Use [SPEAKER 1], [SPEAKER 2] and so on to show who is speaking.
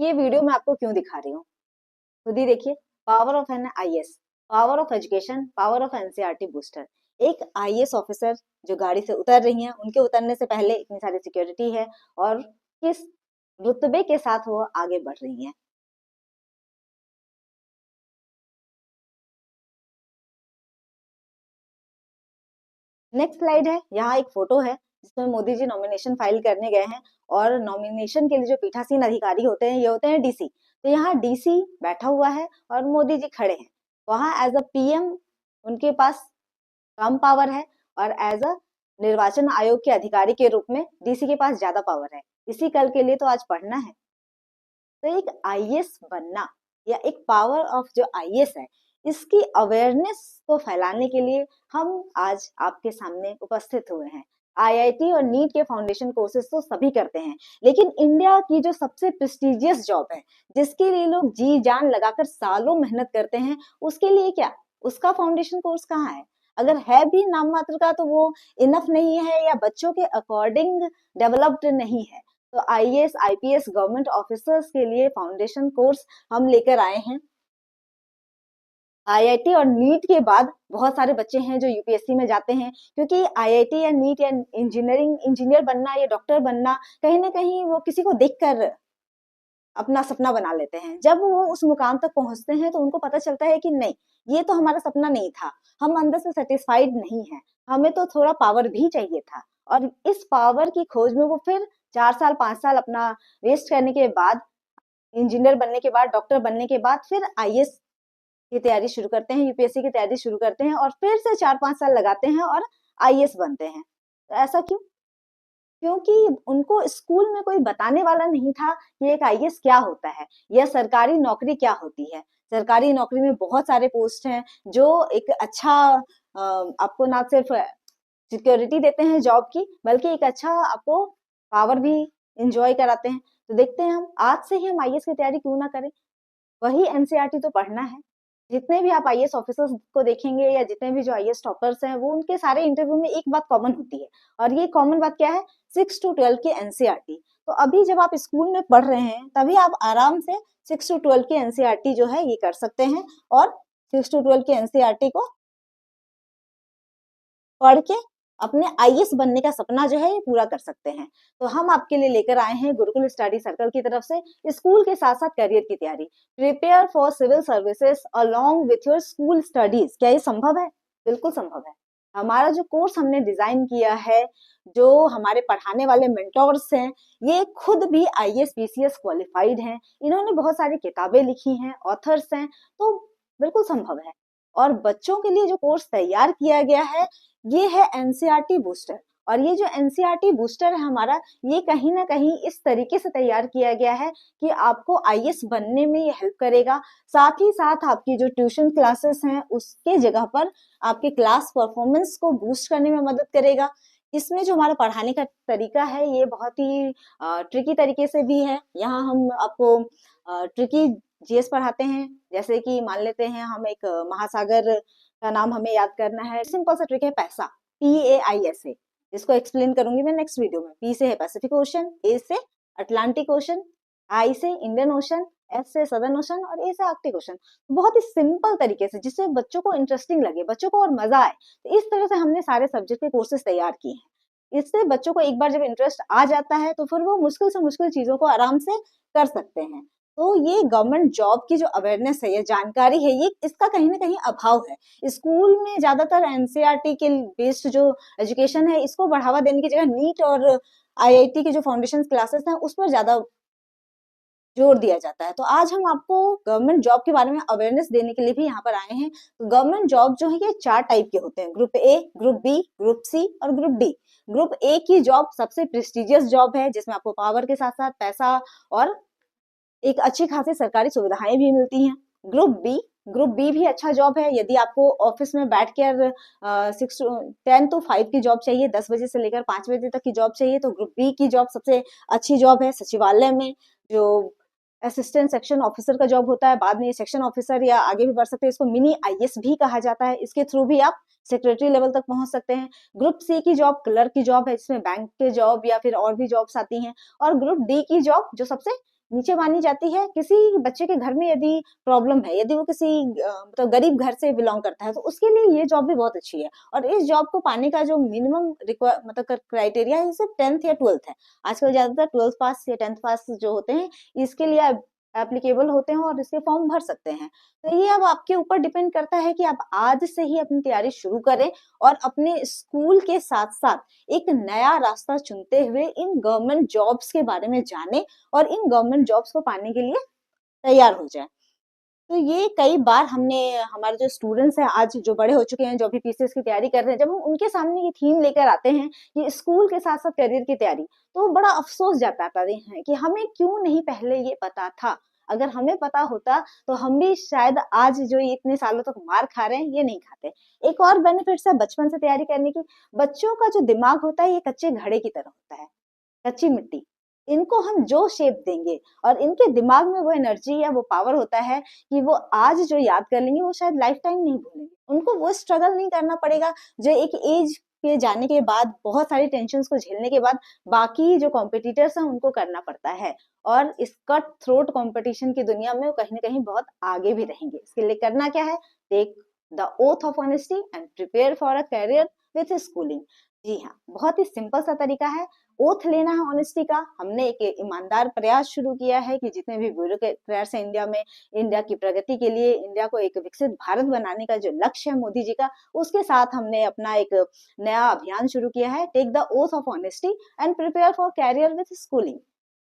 [SPEAKER 1] ये वीडियो मैं आपको क्यों दिखा रही हूँ, खुद ही देखिए। Power of an IAS, power of education, power of NCERT booster. एक आईएएस ऑफिसर जो गाड़ी से उतर रही हैं, उनके उतरने से पहले इतनी सारी सिक्योरिटी है और किस रुतबे के साथ वो आगे बढ़ रही हैं। नेक्स्ट स्लाइड है, यहाँ एक फोटो है जिसमें मोदी जी नॉमिनेशन फाइल करने गए हैं और नॉमिनेशन के लिए जो पीठासीन अधिकारी होते हैं ये होते हैं डीसी। तो यहाँ डीसी बैठा हुआ है और मोदी जी खड़े हैं। वहाँ एज अ पीएम उनके पास कम पावर है और एज अ निर्वाचन आयोग के अधिकारी के रूप में डीसी के पास ज्यादा पावर है। इसी कल के लिए तो आज पढ़ना है। तो एक आईएएस बनना या एक पावर ऑफ जो आईएएस है, इसकी अवेयरनेस को फैलाने के लिए हम आज आपके सामने उपस्थित हुए हैं। आईआईटी और नीट के फाउंडेशन कोर्सेज तो सभी करते हैं, लेकिन इंडिया की जो सबसे प्रेस्टिजियस जॉब है, जिसके लिए लोग जी जान लगाकर सालों मेहनत करते हैं, उसके लिए क्या उसका फाउंडेशन कोर्स कहाँ है? अगर है भी नाम मात्र का तो वो इनफ नहीं है या बच्चों के अकॉर्डिंग डेवलप्ड नहीं है। तो आईएएस आईपीएस गवर्नमेंट ऑफिसर्स के लिए फाउंडेशन कोर्स हम लेकर आए हैं। आईआईटी और नीट के बाद बहुत सारे बच्चे हैं जो यूपीएससी में जाते हैं, क्योंकि आईआईटी या नीट या इंजीनियर बनना या डॉक्टर बनना कहीं ना कहीं वो किसी को देखकर अपना सपना बना लेते हैं। जब वो उस मुकाम तक पहुंचते हैं तो उनको पता चलता है कि नहीं, ये तो हमारा सपना नहीं था, हम अंदर से सेटिस्फाइड नहीं है, हमें तो थोड़ा पावर भी चाहिए था। और इस पावर की खोज में वो फिर 4 साल 5 साल अपना वेस्ट करने के बाद, इंजीनियर बनने के बाद, डॉक्टर बनने के बाद फिर आईएएस की तैयारी शुरू करते हैं, यूपीएससी की तैयारी शुरू करते हैं और फिर से 4-5 साल लगाते हैं और आईएएस बनते हैं। तो ऐसा क्यों? क्योंकि उनको स्कूल में कोई बताने वाला नहीं था कि एक आईएएस क्या होता है या सरकारी नौकरी क्या होती है। सरकारी नौकरी में बहुत सारे पोस्ट हैं जो एक अच्छा आपको ना सिर्फ सिक्योरिटी देते हैं जॉब की, बल्कि एक अच्छा आपको पावर भी इंजॉय कराते हैं। तो देखते हैं हम आज से ही हम आईएएस की तैयारी क्यों ना करें। वही एनसीईआरटी तो पढ़ना है। जितने भी आप आईएएस ऑफिसर्स को देखेंगे या जितने भी जो आईएएस टॉपर्स हैं, वो उनके सारे इंटरव्यू में एक बात कॉमन होती है और ये कॉमन बात क्या है? 6 टू 12 की एनसीईआरटी। तो अभी जब आप स्कूल में पढ़ रहे हैं तभी आप आराम से 6 टू 12 की एनसीईआरटी जो है ये कर सकते हैं और 6 टू 12 की एनसीईआरटी को पढ़ के अपने आईएएस बनने का सपना जो है ये पूरा कर सकते हैं। तो हम आपके लिए लेकर आए हैं गुरुकुल स्टडी सर्कल की तरफ से स्कूल के साथ साथ करियर की तैयारी। Prepare for civil services along with your school studies. क्या ये संभव है? बिल्कुल संभव है। हमारा जो कोर्स हमने डिजाइन किया है, जो हमारे पढ़ाने वाले मेंटोर्स हैं, ये खुद भी आईएएस पीसीएस क्वालिफाइड हैं। इन्होंने बहुत सारी किताबें लिखी हैं, ऑथर्स हैं, तो बिल्कुल संभव है। और बच्चों के लिए जो कोर्स तैयार किया गया है ये है एनसीईआरटी बूस्टर। और ये जो एनसीईआरटी बूस्टर है हमारा, ये कहीं ना कहीं इस तरीके से तैयार किया गया है कि आपको आईएएस बनने में ये हेल्प करेगा। साथ ही साथ आपकी जो ट्यूशन क्लासेस हैं उसके जगह पर आपके क्लास परफॉर्मेंस को बूस्ट करने में मदद करेगा। इसमें जो हमारा पढ़ाने का तरीका है ये बहुत ही ट्रिकी तरीके से भी है। यहाँ हम आपको ट्रिकी जीएस पढ़ाते हैं, जैसे कि मान लेते हैं हम एक महासागर का नाम हमें याद करना है। सिंपल सा ट्रिक है पैसा, PAISA। इसको एक्सप्लेन करूंगी मैं नेक्स्ट वीडियो में। पी से है पैसिफिक ओशन, ए से अटलांटिक ओशन, आई से इंडियन ओशन, एस से सदर्न ओशन और ए से आर्कटिक ओशन। बहुत ही सिंपल तरीके से जिससे बच्चों को इंटरेस्टिंग लगे, बच्चों को और मजा आए। तो इस तरह से हमने सारे सब्जेक्ट के कोर्सेज तैयार किए हैं। इससे बच्चों को एक बार जब इंटरेस्ट आ जाता है तो फिर वो मुश्किल से मुश्किल चीजों को आराम से कर सकते हैं। तो ये गवर्नमेंट जॉब की जो अवेयरनेस है, ये जानकारी है, ये इसका कहीं ना कहीं अभाव है। स्कूल में ज्यादातर एनसीईआरटी के बेस्ड जो एजुकेशन है इसको बढ़ावा देने की जगह नीट और आईआईटी के जो फाउंडेशन क्लासेस हैं उस पर ज्यादा जोर दिया जाता है। तो आज हम आपको गवर्नमेंट जॉब के बारे में अवेयरनेस देने के लिए भी यहाँ पर आए हैं। तो गवर्नमेंट जॉब जो है ये 4 टाइप के होते हैं, group A, group B, group C और ग्रुप डी। ग्रुप ए की जॉब सबसे प्रेस्टिजियस जॉब है, जिसमें आपको पावर के साथ साथ पैसा और एक अच्छी खासी सरकारी सुविधाएं भी मिलती हैं। ग्रुप बी भी अच्छा जॉब है। यदि आपको ऑफिस में बैठ कर 10 to 5 की जॉब चाहिए, 10 बजे से लेकर 5 बजे तक की जॉब चाहिए, तो ग्रुप बी की जॉब सबसे अच्छी जॉब है। सचिवालय में जो असिस्टेंट सेक्शन ऑफिसर का जॉब होता है, बाद में ये सेक्शन ऑफिसर या आगे भी बढ़ सकते हैं, इसको मिनी आईएएस भी कहा जाता है। इसके थ्रू भी आप सेक्रेटरी लेवल तक पहुंच सकते हैं। ग्रुप सी की जॉब क्लर्क की जॉब है, जिसमें बैंक के जॉब या फिर और भी जॉब्स आती हैं। और ग्रुप डी की जॉब जो सबसे नीचे मानी जाती है। किसी बच्चे के घर में यदि प्रॉब्लम है, यदि वो किसी मतलब गरीब घर से बिलोंग करता है, तो उसके लिए ये जॉब भी बहुत अच्छी है। और इस जॉब को पाने का जो मिनिमम मतलब क्राइटेरिया है, सिर्फ 10th या 12th है। आजकल ज्यादातर 12th पास या 10th पास जो होते हैं, इसके लिए एप्लीकेबल होते हैं और इसके फॉर्म भर सकते हैं। तो ये अब आपके ऊपर डिपेंड करता है कि आप आज से ही अपनी तैयारी शुरू करें और अपने स्कूल के साथ साथ एक नया रास्ता चुनते हुए इन गवर्नमेंट जॉब्स के बारे में जाने और इन गवर्नमेंट जॉब्स को पाने के लिए तैयार हो जाए। तो ये कई बार हमने, हमारे जो स्टूडेंट्स हैं आज जो बड़े हो चुके हैं, जो भी पीसीएस की तैयारी कर रहे हैं, जब हम उनके सामने ये थीम लेकर आते हैं कि स्कूल के साथ साथ करियर की तैयारी, तो बड़ा अफसोस जताते हैं कि हमें क्यों नहीं पहले ये पता था। अगर हमें पता होता तो हम भी शायद आज जो ये इतने सालों तक मार खा रहे हैं ये नहीं खाते। एक और बेनिफिट्स है बचपन से तैयारी करने की। बच्चों का जो दिमाग होता है ये कच्चे घड़े की तरह होता है, कच्ची मिट्टी। इनको हम जो शेप देंगे और इनके दिमाग में वो एनर्जी या वो पावर होता है कि वो आज जो याद कर लेंगे वो शायद लाइफ टाइम नहीं भूलेंगे। उनको वो स्ट्रगल नहीं करना पड़ेगा जो एक एज पे जाने के बाद, बहुत सारी टेंशन्स को झेलने के बाद बाकी जो कॉम्पिटिटर्स हैं उनको करना पड़ता है। और इस कट थ्रोट कॉम्पिटिशन की दुनिया में वो कहीं ना कहीं बहुत आगे भी रहेंगे। इसके लिए करना क्या है? Take the oath of honesty and prepare for a career with schooling. जी हाँ, बहुत ही सिंपल सा तरीका है ओथ लेना है ऑनेस्टी का। हमने एक ईमानदार प्रयास शुरू किया है कि जितने भी ब्यूरोक्रेट्स हैं इंडिया में, इंडिया की प्रगति के लिए, इंडिया को एक विकसित भारत बनाने का जो लक्ष्य है मोदी जी का, उसके साथ हमने अपना एक नया अभियान शुरू किया है, take the oath of honesty and prepare for career with schooling.